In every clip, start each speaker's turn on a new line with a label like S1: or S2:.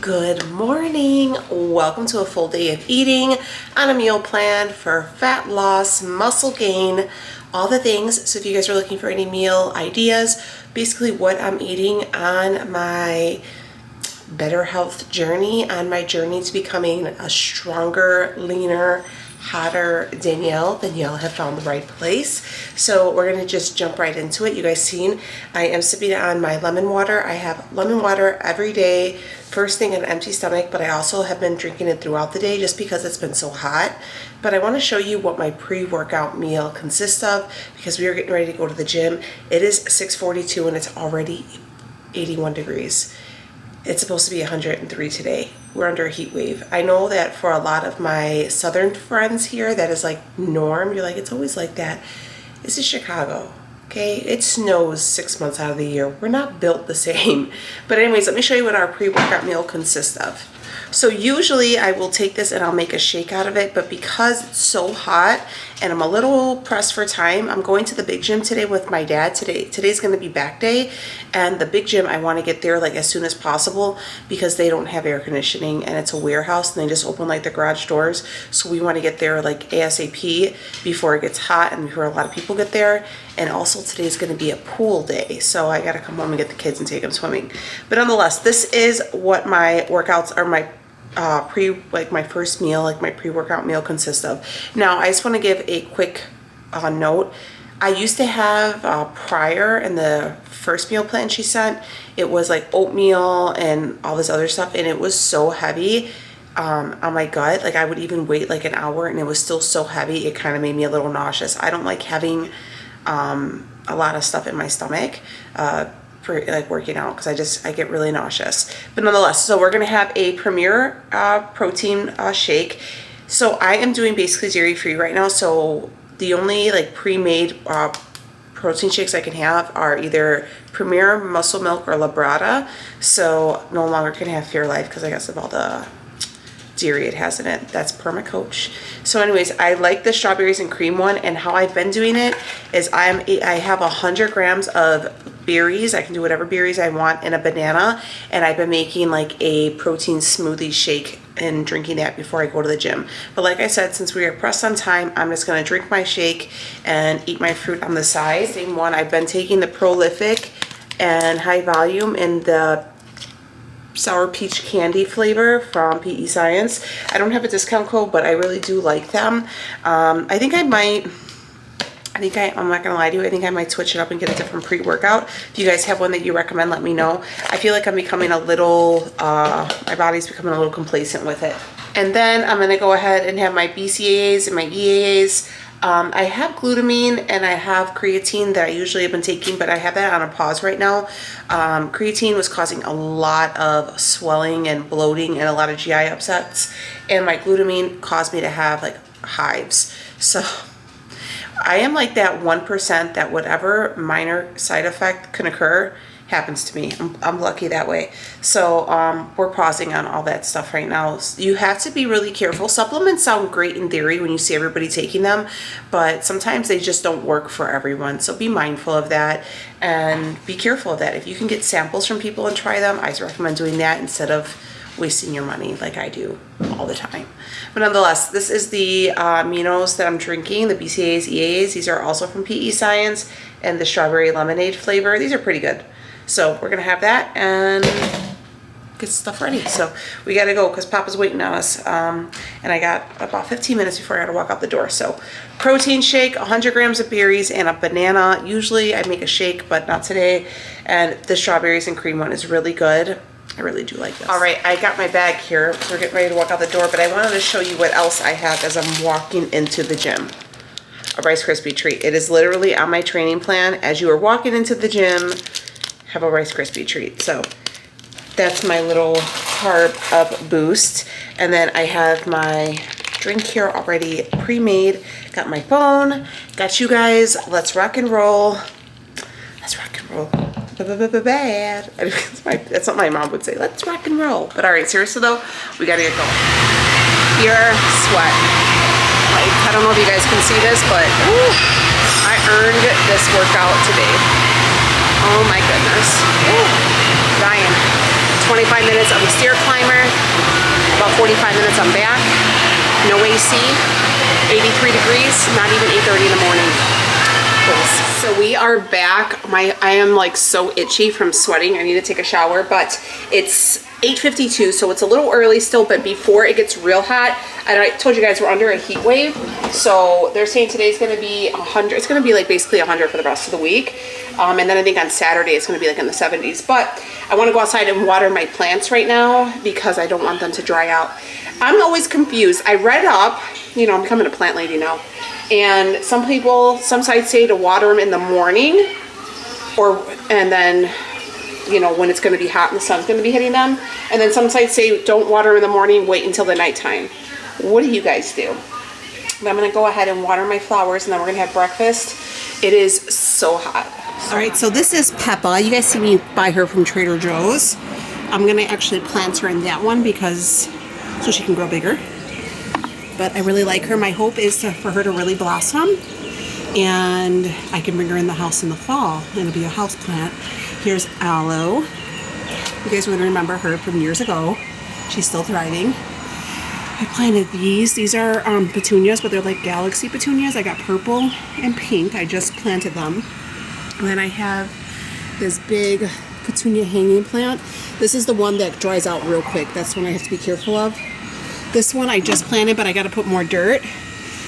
S1: Good morning. Welcome to a full day of eating on a meal plan for fat loss, muscle gain, all the things. So if you guys are looking for any meal ideas, basically what I'm eating on my better health journey, on my journey to becoming a stronger, leaner, hotter Danielle have found the right place. So we're gonna just jump right into it. You guys seen I am sipping on my lemon water. I have lemon water every day, first thing on an empty stomach, but I also have been drinking it throughout the day just because it's been so hot. But I want to show you what my pre-workout meal consists of because we are getting ready to go to the gym. It is 6:42 and it's already 81 degrees. It's supposed to be 103 today. We're under a heat wave. I know that for a lot of my southern friends here, that is like norm. You're like, it's always like that. This is Chicago, okay? It snows 6 months out of the year. We're not built the same. But anyways, let me show you what our pre-workout meal consists of. So usually I will take this and I'll make a shake out of it, but because it's so hot and I'm a little pressed for time, I'm going to the big gym today with my dad. Today's going to be back day, and the big gym, I want to get there like as soon as possible because they don't have air conditioning and it's a warehouse and they just open like the garage doors. So we want to get there like ASAP before it gets hot and before a lot of people get there. And also today's going to be a pool day, so I got to come home and get the kids and take them swimming. But nonetheless, this is what my workouts are, my my first meal, like my pre-workout meal consists of. Now, I just want to give a quick note. I used to have prior in the first meal plan she sent, it was like oatmeal and all this other stuff, and it was so heavy on my gut. Like I would even wait like an hour and it was still so heavy, it kind of made me a little nauseous. I don't like having a lot of stuff in my stomach for like working out because I get really nauseous. But nonetheless, so we're gonna have a Premier protein shake. So I am doing basically dairy free right now, so the only like pre-made protein shakes I can have are either Premier, Muscle Milk, or Labrada. So no longer can have Fairlife because I guess of all the dairy it has in it. That's per my coach. So anyways, I like the strawberries and cream one, and how I've been doing it is I have 100 grams of berries. I can do whatever berries I want, and a banana, and I've been making like a protein smoothie shake and drinking that before I go to the gym. But like I said, since we are pressed on time, I'm just gonna drink my shake and eat my fruit on the side. Same one, I've been taking the Prolific and High Volume in the sour peach candy flavor from PE Science. I don't have a discount code, but I really do like them. I'm not gonna lie to you, I think I might switch it up and get a different pre-workout. If you guys have one that you recommend, let me know. I feel like I'm becoming a little, my body's becoming a little complacent with it. And then I'm gonna go ahead and have my BCAAs and my EAAs. I have glutamine and I have creatine that I usually have been taking, but I have that on a pause right now. Creatine was causing a lot of swelling and bloating and a lot of GI upsets, and my glutamine caused me to have like hives. So I am like that 1% that whatever minor side effect can occur happens to me. I'm lucky that way. So we're pausing on all that stuff right now. You have to be really careful. Supplements sound great in theory when you see everybody taking them, but sometimes they just don't work for everyone. So be mindful of that and be careful of that. If you can get samples from people and try them, I recommend doing that instead of wasting your money like I do all the time. But nonetheless, this is the aminos that I'm drinking, the BCAAs, EAAs. These are also from PE Science, and the strawberry lemonade flavor. These are pretty good. So we're gonna have that and get stuff ready. So we gotta go because Papa's waiting on us. And I got about 15 minutes before I gotta walk out the door. So protein shake, 100 grams of berries and a banana. Usually I make a shake, but not today. And the strawberries and cream one is really good. I really do like this. All right, I got my bag here. So we're getting ready to walk out the door, but I wanted to show you what else I have as I'm walking into the gym. A Rice Krispie treat. It is literally on my training plan. As you are walking into the gym, have a Rice Krispie treat. So that's my little carb up boost. And then I have my drink here already pre-made. Got my phone, got you guys. Let's rock and roll. Let's rock and roll. Bad. That's what my mom would say. Let's rock and roll. But all right, seriously though, we gotta get going. Pure sweat. Like, I don't know if you guys can see this, but ooh, I earned this workout today. Oh my goodness. Ooh, dying. 25 minutes of a stair climber, about 45 minutes on back, no AC, 83 degrees, not even 8:30 in the morning. So we are back. I am like so itchy from sweating. I need to take a shower, but it's 8:52, so it's a little early still, but before it gets real hot, and I told you guys we're under a heat wave, so they're saying today's gonna be 100, it's gonna be like basically 100 for the rest of the week, and then I think on Saturday it's gonna be like in the 70s, but I wanna go outside and water my plants right now because I don't want them to dry out. I'm always confused. I read up, you know, I'm becoming a plant lady now, and some sites say to water them in the morning, and then, you know, when it's going to be hot and the sun's going to be hitting them. And then some sites say don't water in the morning, wait until the nighttime. What do you guys do? But I'm going to go ahead and water my flowers, and then we're going to have breakfast. It is so hot. All right, so this is Peppa. You guys see me buy her from Trader Joe's. I'm going to actually plant her in that one because so she can grow bigger. But I really like her. My hope is for her to really blossom, and I can bring her in the house in the fall. It'll be a house plant. Here's Aloe. You guys would remember her from years ago. She's still thriving. I planted these. These are petunias, but they're like galaxy petunias. I got purple and pink. I just planted them. And then I have this big petunia hanging plant. This is the one that dries out real quick. That's one I have to be careful of. This one I just planted, but I got to put more dirt.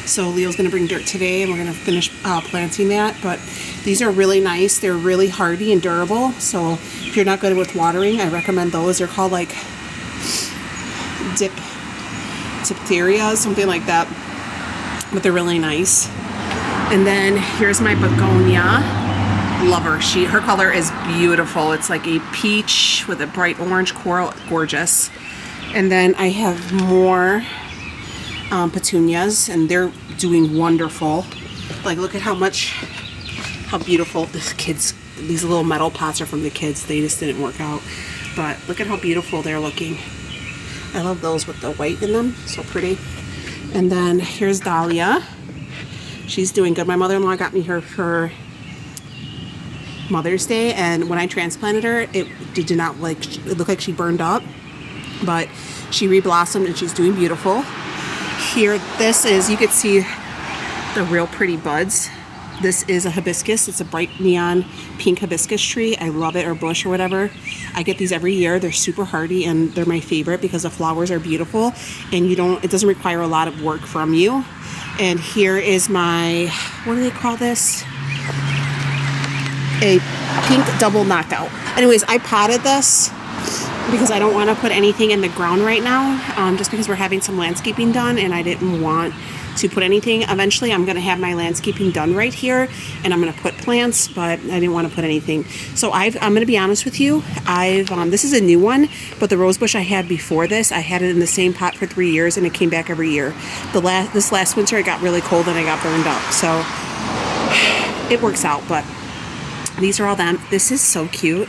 S1: So Leo's going to bring dirt today, and we're going to finish planting that. But these are really nice. They're really hardy and durable. So if you're not good with watering, I recommend those. They're called like diphtheria, something like that. But they're really nice. And then here's my begonia. Love her. Her color is beautiful. It's like a peach with a bright orange coral. Gorgeous. And then I have more petunias, and they're doing wonderful. Like, look at how beautiful these little metal pots are from the kids. They just didn't work out, but look at how beautiful they're looking. I love those with the white in them, so pretty. And then here's Dahlia. She's doing good. My mother-in-law got me her for Mother's Day, and when I transplanted her, it looked like she burned up, but she reblossomed and she's doing beautiful. Here, this is, you could see the real pretty buds. This is a hibiscus. It's a bright neon pink hibiscus tree. I love it, or bush or whatever. I get these every year. They're super hardy, and they're my favorite because the flowers are beautiful, and it doesn't require a lot of work from you. And here is my, what do they call this? A pink double knockout. Anyways, I potted this because I don't want to put anything in the ground right now, just because we're having some landscaping done, and I didn't want to put anything. Eventually I'm going to have my landscaping done right here, and I'm going to put plants, but I didn't want to put anything. So I'm going to be honest with you, this is a new one, but the rose bush I had before this, I had it in the same pot for 3 years, and it came back every year. This last winter it got really cold and I got burned up, so it works out. But these are all them. This is so cute.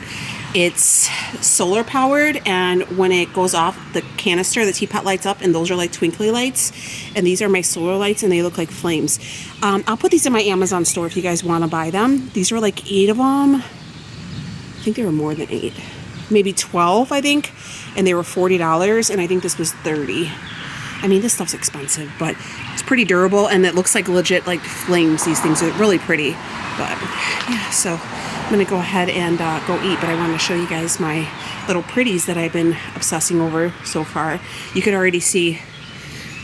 S1: It's solar powered, and when it goes off the canister, the teapot lights up, and those are like twinkly lights, and these are my solar lights, and they look like flames. I'll put these in my Amazon store if you guys want to buy them. These were like 8 of them. I think they were more than 8, maybe 12, I think, and they were $40, and I think this was $30. I mean, this stuff's expensive, but it's pretty durable, and it looks like legit like flames. These things are really pretty. But yeah, so I'm gonna go ahead and go eat, but I wanted to show you guys my little pretties that I've been obsessing over so far. You can already see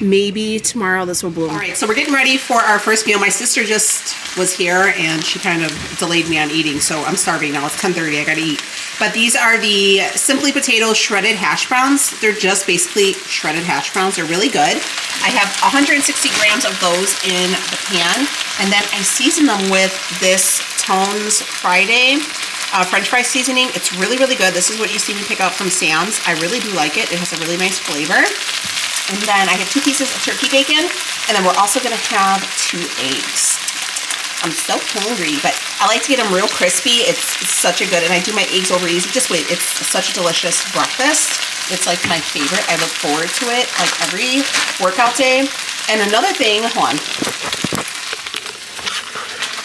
S1: maybe tomorrow this will bloom. All right, so we're getting ready for our first meal. My sister just was here and she kind of delayed me on eating, so I'm starving now. It's 10:30, I gotta eat. But these are the Simply Potato shredded hash browns. They're just basically shredded hash browns. They're really good. I have 160 grams of those in the pan, and then I season them with this Tones Friday French fry seasoning. It's really, really good. This is what you see me pick up from Sam's. I really do like it. It has a really nice flavor. And then I have 2 pieces of turkey bacon, and then we're also gonna have 2 eggs. I'm so hungry, but I like to get them real crispy. It's such a good, and I do my eggs over easy. Just wait, it's such a delicious breakfast. It's like my favorite. I look forward to it like every workout day. And another thing, hold on.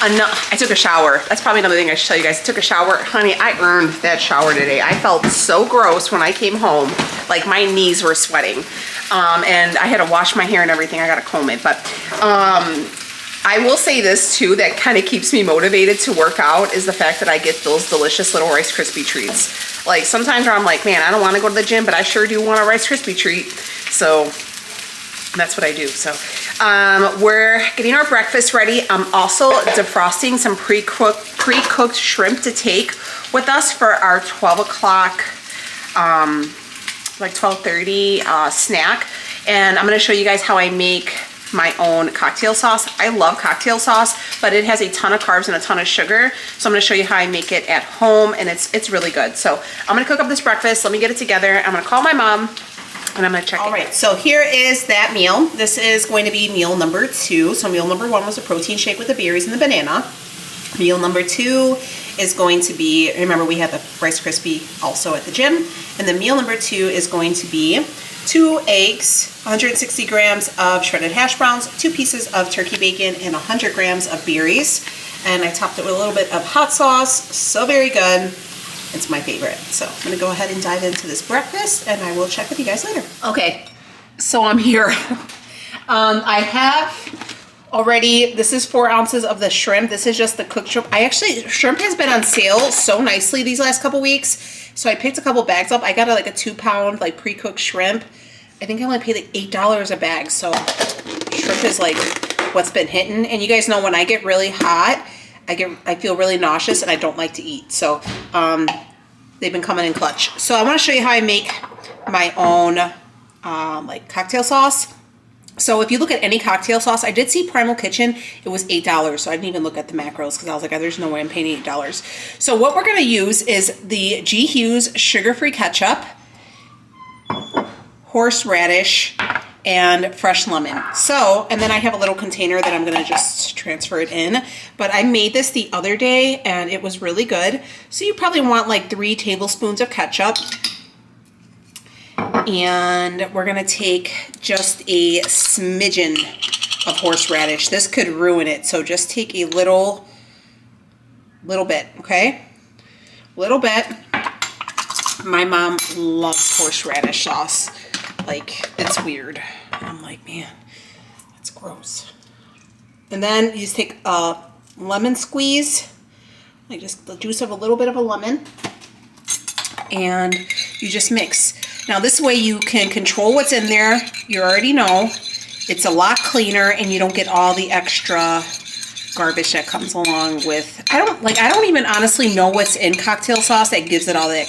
S1: I took a shower. That's probably another thing I should tell you guys. I took a shower. Honey, I earned that shower today. I felt so gross when I came home. Like my knees were sweating. And I had to wash my hair and everything. I got to comb it. But I will say this too, that kind of keeps me motivated to work out, is the fact that I get those delicious little Rice Krispie treats. Like sometimes where I'm like, man, I don't want to go to the gym, but I sure do want a Rice Krispie treat. So that's what I do. So we're getting our breakfast ready. I'm also defrosting some pre-cooked shrimp to take with us for our 12 o'clock, like 12:30 snack. And I'm going to show you guys how I make my own cocktail sauce. I love cocktail sauce, but it has a ton of carbs and a ton of sugar. So I'm going to show you how I make it at home, and it's really good. So I'm going to cook up this breakfast. Let me get it together. I'm going to call my mom, and I'm gonna check it. All right, so here is that meal. This is going to be meal number 2. So meal number 1 was a protein shake with the berries and the banana. Meal number 2 is going to be, remember we had the Rice Krispie also at the gym. And then meal number 2 is going to be 2 eggs, 160 grams of shredded hash browns, 2 pieces of turkey bacon, and 100 grams of berries. And I topped it with a little bit of hot sauce. So very good. It's my favorite. So I'm gonna go ahead and dive into this breakfast, and I will check with you guys later. Okay, so I'm here. I have already, this is 4 ounces of the shrimp. This is just the cooked shrimp. Shrimp has been on sale so nicely these last couple weeks. So I picked a couple bags up. I got like a 2-pound like pre-cooked shrimp. I think I only paid like $8 a bag. So shrimp is like what's been hitting. And you guys know when I get really hot, I feel really nauseous and I don't like to eat. So they've been coming in clutch. So I want to show you how I make my own like cocktail sauce. So if you look at any cocktail sauce, I did see Primal Kitchen, it was $8. So I didn't even look at the macros because I was like, oh, there's no way I'm paying $8. So what we're going to use is the G. Hughes sugar-free ketchup, horseradish, and fresh lemon. So, and then I have a little container that I'm gonna just transfer it in. But I made this the other day and it was really good. So you probably want like 3 tablespoons of ketchup. And we're gonna take just a smidgen of horseradish. This could ruin it. So just take a little bit, okay? Little bit. My mom loves horseradish sauce. Like, it's weird. And I'm like, man, that's gross. And then you just take a lemon squeeze, like just the juice of a little bit of a lemon, and you just mix. Now this way you can control what's in there. You already know. It's a lot cleaner and you don't get all the extra garbage that comes along with. I don't even honestly know what's in cocktail sauce that gives it all that.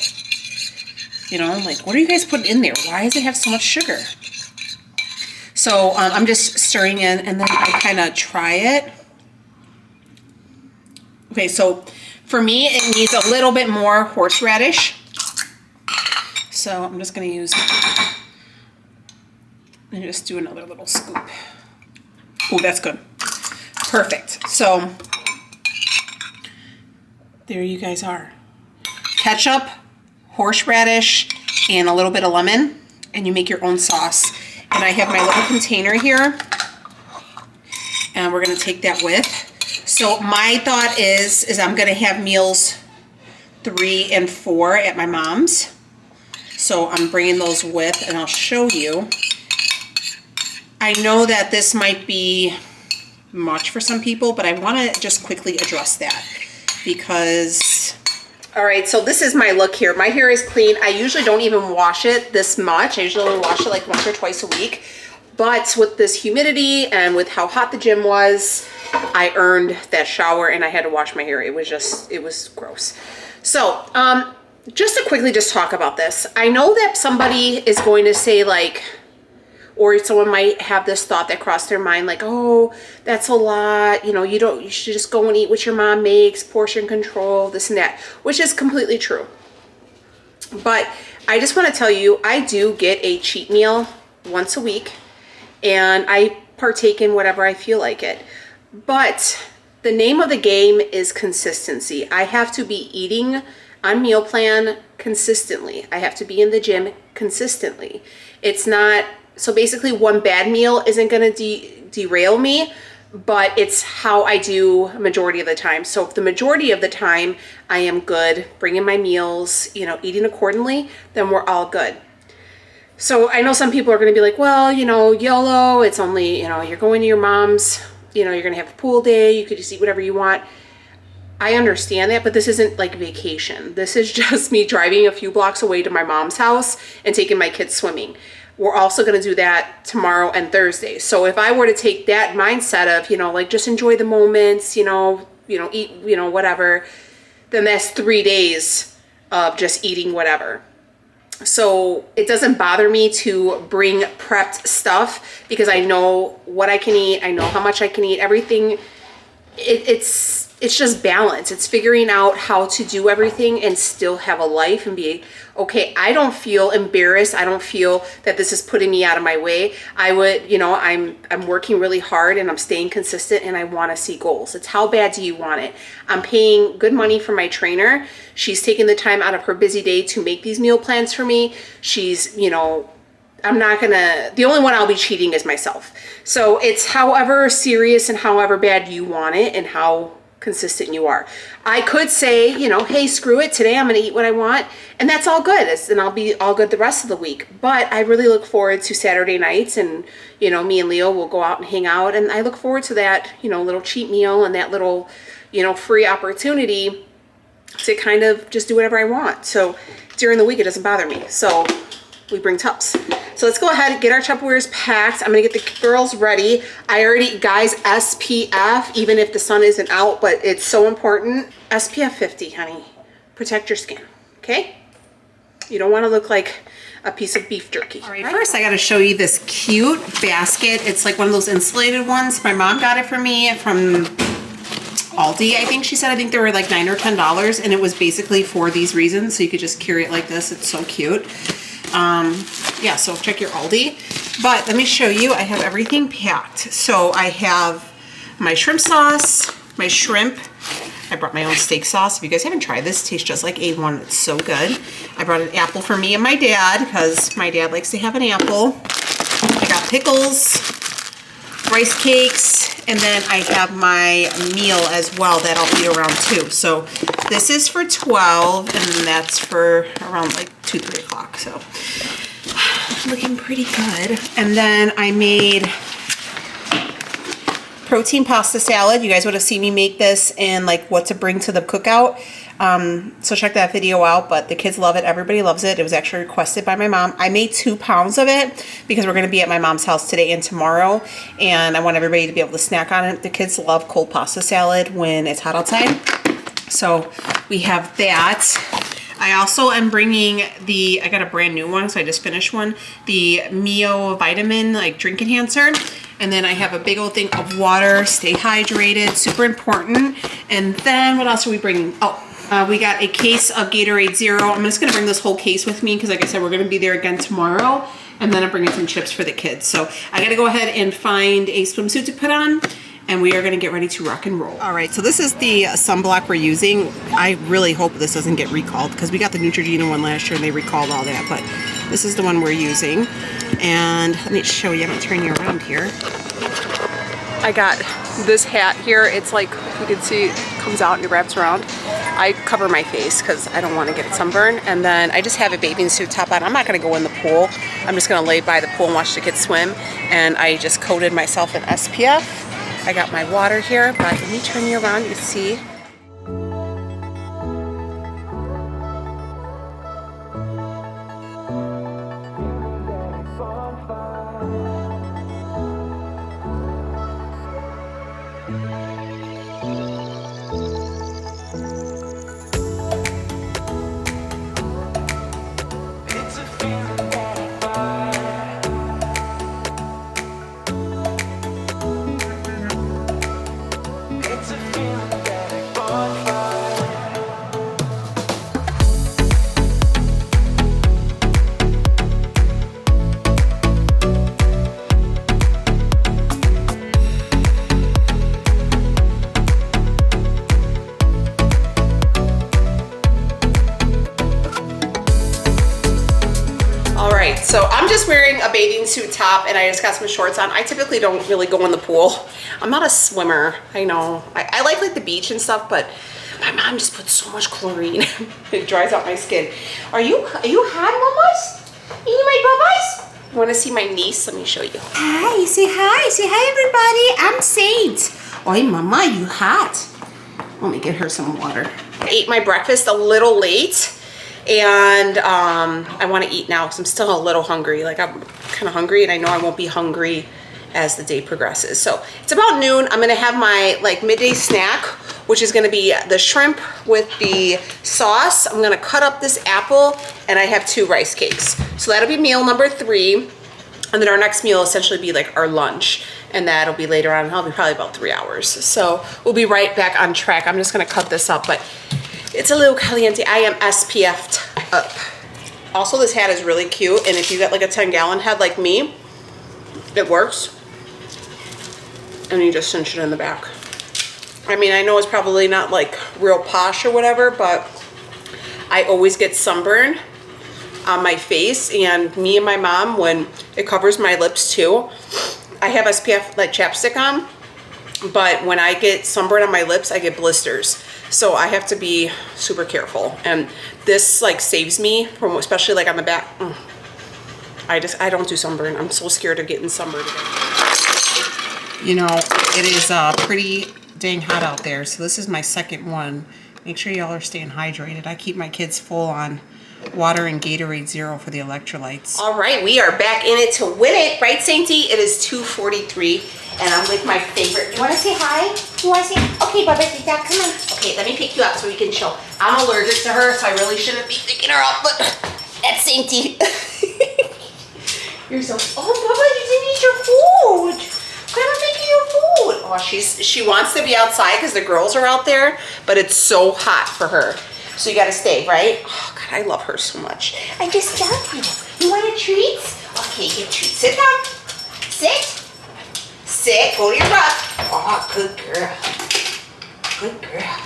S1: You know, like, what are you guys putting in there? Why does it have so much sugar? So I'm just stirring in, and then I kind of try it. Okay, so for me, it needs a little bit more horseradish. So I'm just going to use, and just do another little scoop. Oh, that's good. Perfect. So there you guys are. Ketchup, horseradish, and a little bit of lemon, and you make your own sauce. And I have my little container here, and we're going to take that with. So my thought is I'm going to have meals 3 and 4 at my mom's. So I'm bringing those with, and I'll show you. I know that this might be much for some people, but I want to just quickly address that because... All right, so this is my look here. My hair is clean. I usually don't even wash it this much. I usually only wash it like once or twice a week. But with this humidity and with how hot the gym was, I earned that shower and I had to wash my hair. It was gross. So, just to quickly just talk about this. I know that somebody is going to say like, or someone might have this thought that crossed their mind like, oh, that's a lot. You know, you should just go and eat what your mom makes, portion control, this and that, which is completely true. But I just want to tell you, I do get a cheat meal
S2: once a week, and I partake in whatever I feel like it. But the name of the game is consistency. I have to be eating on meal plan consistently. I have to be in the gym consistently. It's not, so basically one bad meal isn't gonna derail me, but it's how I do a majority of the time. So if the majority of the time I am good, bringing my meals, you know, eating accordingly, then we're all good. So I know some people are gonna be like, well, you know, YOLO, it's only, you know, you're going to your mom's, you know, you're gonna have a pool day, you could just eat whatever you want. I understand that, but this isn't like vacation. This is just me driving a few blocks away to my mom's house and taking my kids swimming. We're also gonna do that tomorrow and Thursday. So if I were to take that mindset of, you know, like just enjoy the moments, you know, eat, you know, whatever, then that's 3 days of just eating whatever. So it doesn't bother me to bring prepped stuff because I know what I can eat. I know how much I can eat. Everything, it's just balance. It's figuring out how to do everything and still have a life and be okay. I don't feel embarrassed. I don't feel that this is putting me out of my way. I would, you know, I'm working really hard and I'm staying consistent and I want to see goals. It's how bad do you want it? I'm paying good money for my trainer. She's taking the time out of her busy day to make these meal plans for me. She's, you know, I'm not gonna, the only one I'll be cheating is myself. So it's however serious and however bad you want it and how consistent you are. I could say, you know, hey, screw it, today I'm gonna eat what I want, and that's all good, and I'll be all good the rest of the week. But I really look forward to Saturday nights, and you know, me and Leo will go out and hang out, and I look forward to that, you know, little cheat meal and that little, you know, free opportunity to kind of just do whatever I want. So during the week it doesn't bother me. So we bring tubs. So let's go ahead and get our Tupperwares packed. I'm gonna get the girls ready. I already, guys, SPF, even if the sun isn't out, but it's so important. SPF 50, honey. Protect your skin, okay? You don't wanna look like a piece of beef jerky. All right, first I gotta show you this cute basket. It's like one of those insulated ones. My mom got it for me from Aldi, I think she said. I think they were like $9 or $10, and it was basically for these reasons. So you could just carry it like this. It's so cute. Yeah, so check your Aldi. But let me show you, I have everything packed. So I have my shrimp sauce, my shrimp. I brought my own steak sauce. If you guys haven't tried this, it tastes just like A1. It's so good. I brought an apple for me and my dad because my dad likes to have an apple. I got pickles, rice cakes, and then I have my meal as well that I'll eat around 2. So this is for 12, and then that's for around like 2, 3 o'clock. So looking pretty good. And then I made protein pasta salad. You guys would have seen me make this in like what to bring to the cookout. So check that video out, but the kids love it. Everybody loves it. It was actually requested by my mom. I made 2 pounds of it because we're going to be at my mom's house today and tomorrow, and I want everybody to be able to snack on it. The kids love cold pasta salad when it's hot outside. So we have that. I also am bringing I got a brand new one, so I just finished one, the Mio Vitamin like drink enhancer. And then I have a big old thing of water. Stay hydrated, super important. And then what else are we bringing? Oh, we got a case of Gatorade Zero. I'm just gonna bring this whole case with me because like I said, we're gonna be there again tomorrow. And then I'm bringing some chips for the kids. So I gotta go ahead and find a swimsuit to put on, and we are gonna get ready to rock and roll. All right, so this is the sunblock we're using. I really hope this doesn't get recalled because we got the Neutrogena one last year and they recalled all that, but this is the one we're using. And let me show you, I'm gonna turn you around here. I got this hat here. It's like, you can see it comes out and it wraps around. I cover my face because I don't want to get it sunburned. And then I just have a bathing suit top on. I'm not going to go in the pool. I'm just going to lay by the pool and watch the kids swim. And I just coated myself in SPF. I got my water here, but let me turn you around. You see. just wearing a bathing suit top and I just got some shorts on. I typically don't really go in the pool. I'm not a swimmer, I know. I like the beach and stuff, but my mom just puts so much chlorine. It dries out my skin. Are you hot, mamas? You my bubbles? You want to see my niece? Let me show you.
S3: Hi, say hi everybody. I'm Saint. Oi, mama, you hot. Let me get her some water.
S2: I ate my breakfast a little late and I want to eat now because I'm still a little hungry. Like I'm kind of hungry and I know I won't be hungry as the day progresses. So it's about noon. I'm gonna have my like midday snack, which is gonna be the shrimp with the sauce. I'm gonna cut up this apple and I have 2 rice cakes. So that'll be meal number 3. And then our next meal will essentially be like our lunch. And that'll be later on. It'll be probably about 3 hours. So we'll be right back on track. I'm just gonna cut this up, but it's a little caliente. I am SPF'd up. Also, this hat is really cute. And if you got like a 10-gallon head like me, it works. And you just cinch it in the back. I mean, I know it's probably not like real posh or whatever, but I always get sunburn on my face, and me and my mom, when it covers my lips too, I have SPF like chapstick on, but when I get sunburn on my lips, I get blisters. So I have to be super careful. And this like saves me from, especially like on the back. I don't do sunburn. I'm so scared of getting sunburned again.
S3: You know, it is pretty dang hot out there. So this is my second one. Make sure y'all are staying hydrated. I keep my kids full on water and Gatorade Zero for the electrolytes.
S2: All right, we are back in it to win it, right, Sainty? It is 2:43, and I'm with my favorite. You want to say hi? You want to say? Okay, Bubba, come on. Okay, let me pick you up so we can show. I'm allergic to her, so I really shouldn't be picking her up, but that's Sainty. You're so. Oh, Bubba, you didn't eat your food. Grandma's making your food. Oh, she wants to be outside because the girls are out there, but it's so hot for her. So you gotta stay, right? Oh God, I love her so much. I just love you. You want a treat? Okay, get treats. Sit down. Sit. Sit. Go to your butt. Oh, good girl. Good girl.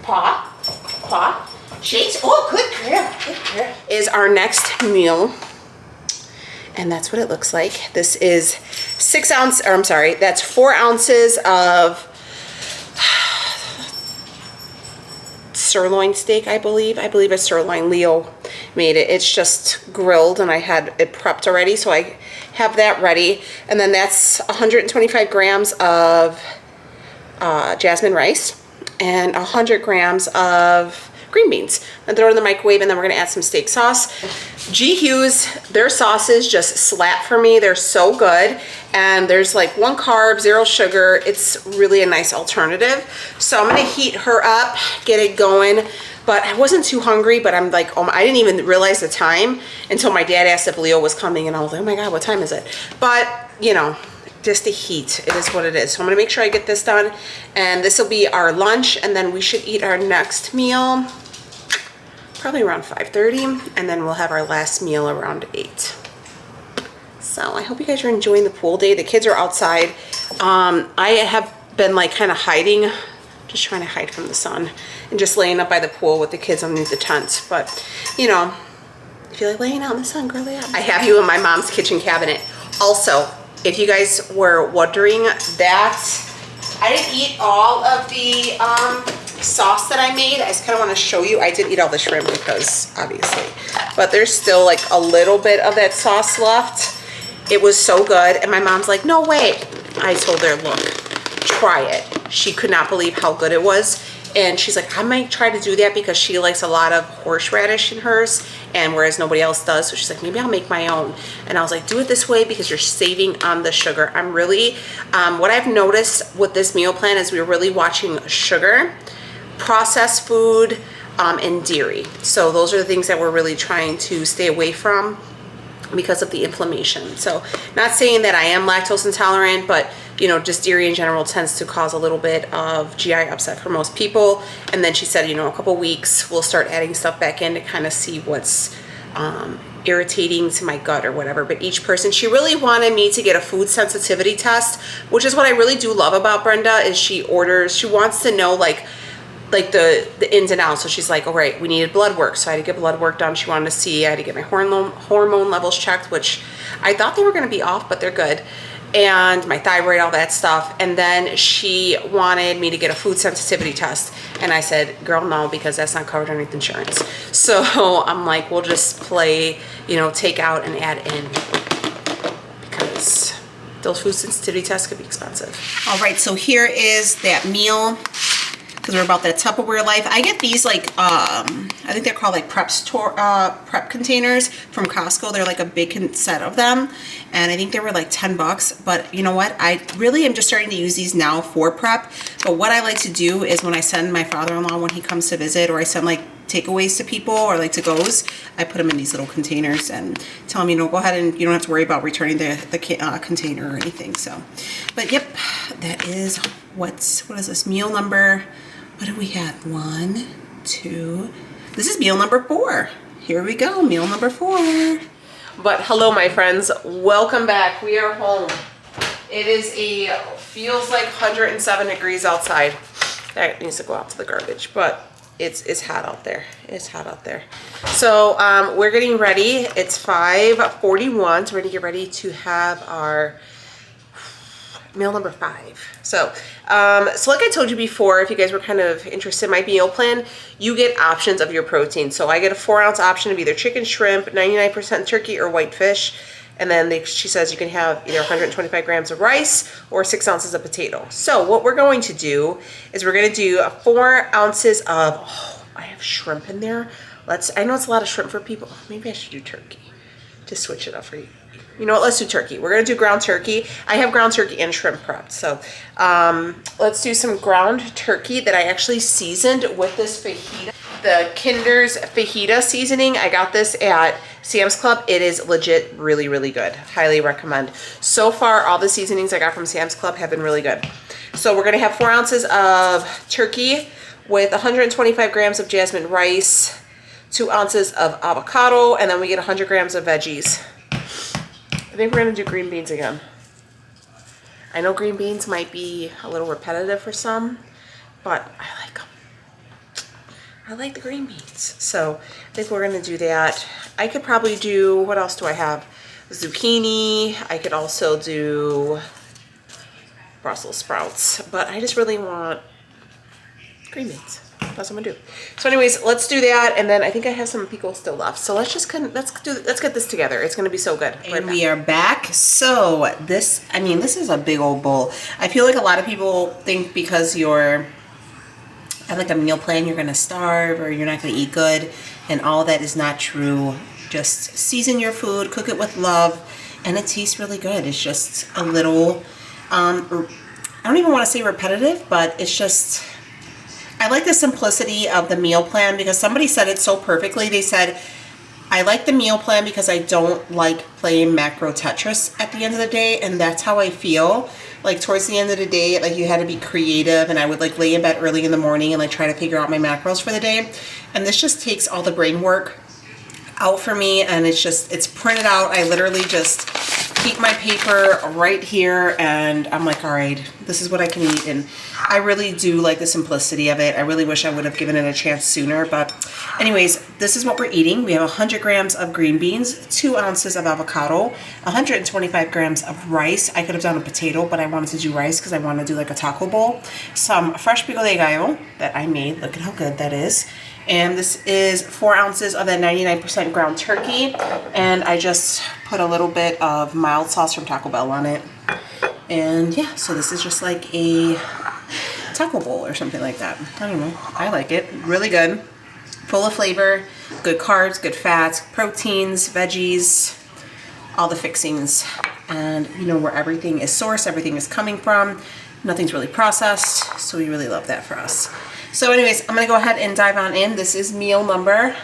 S2: Paw. Paw. Shakes. Oh, good girl. Good girl. Is our next meal. And that's what it looks like. This is 6 ounce, or I'm sorry, that's 4 ounces of sirloin steak, I believe. I believe it's sirloin. Leo made it. It's just grilled and I had it prepped already, so I have that ready. And then that's 125 grams of jasmine rice and 100 grams of green beans. And throw it in the microwave, and then we're gonna add some steak sauce. G. Hughes, their sauces just slap for me. They're so good. And there's like 1 carb, 0 sugar. It's really a nice alternative. So I'm gonna heat her up, get it going. But I wasn't too hungry, but I'm like, oh, I didn't even realize the time until my dad asked if Leo was coming, and I was like, oh my God, what time is it? But, you know, just the heat, it is what it is. So I'm gonna make sure I get this done, and this will be our lunch, and then we should eat our next meal probably around 5:30, and then we'll have our last meal around 8. So I hope you guys are enjoying the pool day. The kids are outside. I have been like kind of hiding, just trying to hide from the sun, and just laying up by the pool with the kids underneath the tent. But you know, if you like laying out in the sun, girly up. I have you in my mom's kitchen cabinet. Also, if you guys were wondering, that I didn't eat all of the sauce that I made. I just kind of want to show you. I didn't eat all the shrimp because obviously, but there's still like a little bit of that sauce left. It was so good, and my mom's like, no way. I told her, look, try it. She could not believe how good it was, and she's like, I might try to do that because she likes a lot of horseradish in hers, and whereas nobody else does. So she's like, maybe I'll make my own. And I was like, do it this way because you're saving on the sugar. I'm really, what I've noticed with this meal plan is we're really watching sugar, processed food, and dairy. So those are the things that we're really trying to stay away from because of the inflammation. So not saying that I am lactose intolerant, but you know, just dairy in general tends to cause a little bit of GI upset for most people. And then she said, you know, a couple weeks we'll start adding stuff back in to kind of see what's irritating to my gut or whatever. But each person, she really wanted me to get a food sensitivity test, which is what I really do love about Brenda, is she wants to know like like the ins and outs. So she's like, all right, we needed blood work. So I had to get blood work done. She wanted to see, I had to get my hormone levels checked, which I thought they were going to be off, but they're good. And my thyroid, all that stuff. And then she wanted me to get a food sensitivity test. And I said, girl, no, because that's not covered underneath insurance. So I'm like, we'll just play, you know, take out and add in, because those food sensitivity tests could be expensive.
S3: All right, so here is that meal, because we're about that Tupperware life. I get these like, I think they're called like prep containers from Costco. They're like a big set of them. And I think they were like 10 bucks. But you know what? I really am just starting to use these now for prep. But what I like to do is when I send my father-in-law when he comes to visit, or I send like takeaways to people or like to-goes, I put them in these little containers and tell them, you know, go ahead and you don't have to worry about returning the container or anything. So, but yep, that is what is this meal number? What do we have? 1, 2. This is meal number 4. Here we go, meal number 4.
S1: But hello, my friends. Welcome back. We are home. It is feels like 107 degrees outside. That needs to go out to the garbage, but it's hot out there. It's hot out there. So we're getting ready. It's 5:41, so we're gonna get ready to have our meal number 5. So like I told you before, if you guys were kind of interested in my meal plan, you get options of your protein. So I get a 4-ounce option of either chicken, shrimp, 99% turkey, or white fish. And then she says you can have either 125 grams of rice or 6 ounces of potato. So what we're going to do is we're going to do 4 ounces of, oh, I have shrimp in there. I know it's a lot of shrimp for people. Maybe I should do turkey to switch it up for you. You know what, let's do turkey. We're gonna do ground turkey. I have ground turkey and shrimp prepped. So let's do some ground turkey that I actually seasoned with this fajita. The Kinder's fajita seasoning. I got this at Sam's Club. It is legit really, really good. Highly recommend. So far, all the seasonings I got from Sam's Club have been really good. So we're gonna have 4 ounces of turkey with 125 grams of jasmine rice, 2 ounces of avocado, and then we get 100 grams of veggies. I think we're gonna do green beans again. I know green beans might be a little repetitive for some, but I like them. I like the green beans. So I think we're gonna do that. I could probably do, what else do I have? Zucchini. I could also do Brussels sprouts, but I just really want green beans. That's what I'm gonna do. So anyways, let's do that, and then I think I have some pickles still left. So let's get this together. It's gonna be so good.
S3: And we are back. So this is a big old bowl. I feel like a lot of people think because you're at like a meal plan, you're gonna starve or you're not gonna eat good, and all that is not true. Just season your food, cook it with love, and it tastes really good. It's just a little, I don't even want to say repetitive, but it's just, I like the simplicity of the meal plan because somebody said it so perfectly. They said, I like the meal plan because I don't like playing macro Tetris at the end of the day, and that's how I feel. Like towards the end of the day, like you had to be creative, and I would like lay in bed early in the morning and like try to figure out my macros for the day. And this just takes all the brain work out for me, and it's printed out. I literally just keep my paper right here, and I'm like, all right, this is what I can eat. And I really do like the simplicity of it. I really wish I would have given it a chance sooner, but anyways, this is what we're eating. We have 100 grams of green beans, 2 ounces of avocado, 125 grams of rice. I could have done a potato, but I wanted to do rice because I want to do like a taco bowl. Some fresh pico de gallo that I made. Look at how good that is. And this is 4 ounces of that 99% ground turkey. And I just put a little bit of mild sauce from Taco Bell on it. And yeah, so this is just like a taco bowl or something like that. I don't know. I like it. Really good. Full of flavor. Good carbs, good fats, proteins, veggies, all the fixings. And you know where everything is sourced, everything is coming from. Nothing's really processed. So we really love that for us. So anyways, I'm gonna go ahead and dive on in. This is meal number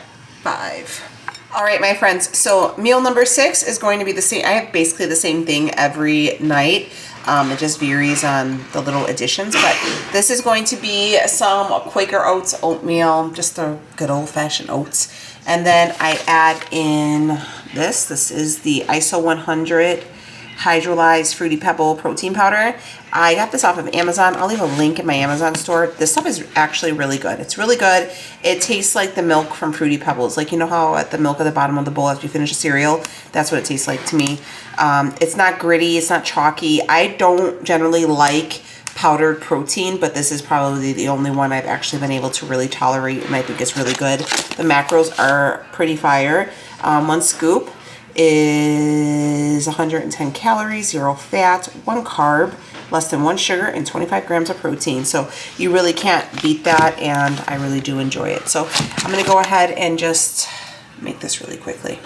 S3: 5. All right, my friends, so meal number 6 is going to be the same. I have basically the same thing every night. It just varies on the little additions, but this is going to be some Quaker Oats oatmeal, just the good old-fashioned oats. And then I add in this is the ISO 100 hydrolyzed Fruity Pebble protein powder. I got this off of Amazon. I'll leave a link in my Amazon store. This stuff is actually really good. It's really good. It tastes like the milk from Fruity Pebbles. Like, you know how at the milk at the bottom of the bowl after you finish a cereal? That's what it tastes like to me. It's not gritty. It's not chalky. I don't generally like powdered protein, but this is probably the only one I've actually been able to really tolerate, and I think it's really good. The macros are pretty fire. 1 scoop is 110 calories, 0 fat, 1 carb, less than 1 sugar, and 25 grams of protein. So you really can't beat that, and I really do enjoy it. So I'm gonna go ahead and just make this really quickly.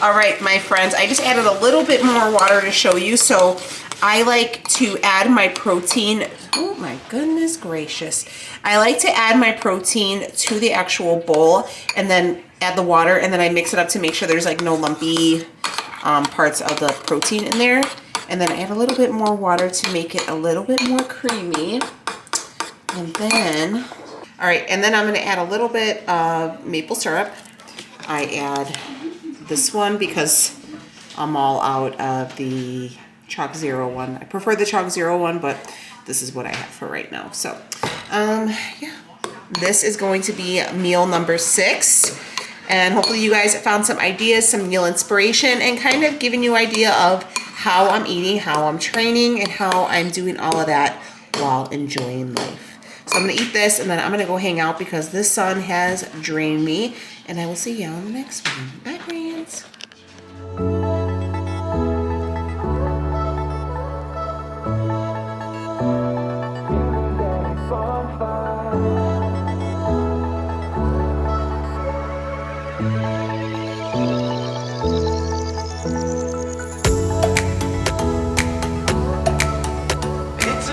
S3: All right, my friends, I just added a little bit more water to show you. So I like to add my protein. Oh my goodness gracious. I like to add my protein to the actual bowl and then add the water, and then I mix it up to make sure there's like no lumpy parts of the protein in there. And then I add a little bit more water to make it a little bit more creamy. And then, all right, and then I'm gonna add a little bit of maple syrup. I add this one because I'm all out of the Chalk Zero one. I prefer the Chalk Zero one, but this is what I have for right now. So, yeah, this is going to be meal number 6. And hopefully you guys found some ideas, some meal inspiration, and kind of giving you idea of how I'm eating, how I'm training, and how I'm doing all of that while enjoying life. So I'm gonna eat this, and then I'm gonna go hang out because this sun has drained me, and I will see you on the next one. Bye.